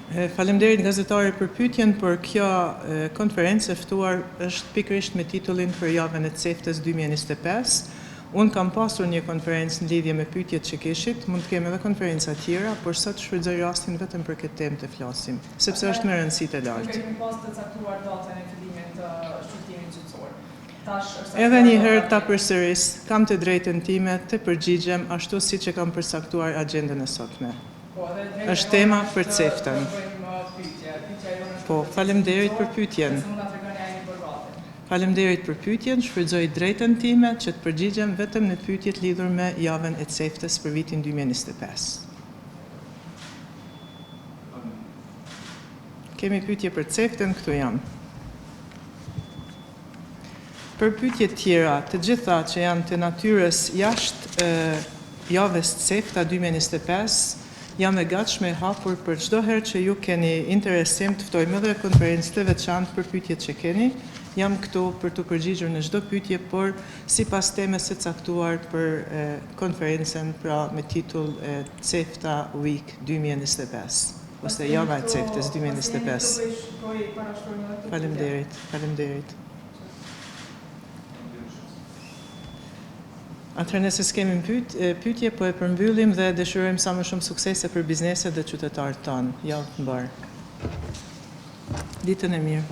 Faleminderit gazetari për pyetjen, por kjo konferencë e ftuar është pikërisht me titullin për javën e CEFTA-s 2025. Unë kam pasur një konferencë në lidhje me pyetjet që kishit, mund të kemi edhe konferenca tjera, por sot shfrytëzoj rastin vetëm për këtë temë të flasim, sepse është me rëndësi të lartë. Kemi pas të caktuar datën e fillimit të shqyrtimit gjyqësor. Edhe një herë ta përsëris, kam të drejtën time të përgjigjem ashtu siç e kam përcaktuar agjendën e sotme. Është tema për CEFTA-n. Po, faleminderit për pyetjen. Faleminderit për pyetjen, shfrytëzoj drejtën time që të përgjigjem vetëm në pyetjet lidhur me javën e CEFTA-s për vitin 2025. Kemi pyetje për CEFTA-n, këtu jam. Për pyetjet tjera, të gjitha që janë të natyrës jashtë javës CEFTA 2025, jam e gatshme hapur për çdo herë që ju keni interesim të ftojmë edhe konferencë të veçantë për pyetjet që keni. Jam këtu për të përgjigjur në çdo pyetje, por sipas temës së caktuar për konferencën pra me titull CEFTA Week 2025 ose java e CEFTA-s 2025. Faleminderit. Atëherë nëse s'kemi pyetje, po e përmbyllim dhe dëshirojmë sa më shumë suksese për bizneset dhe qytetarët tanë. Javë të mbarë. Ditën e mirë.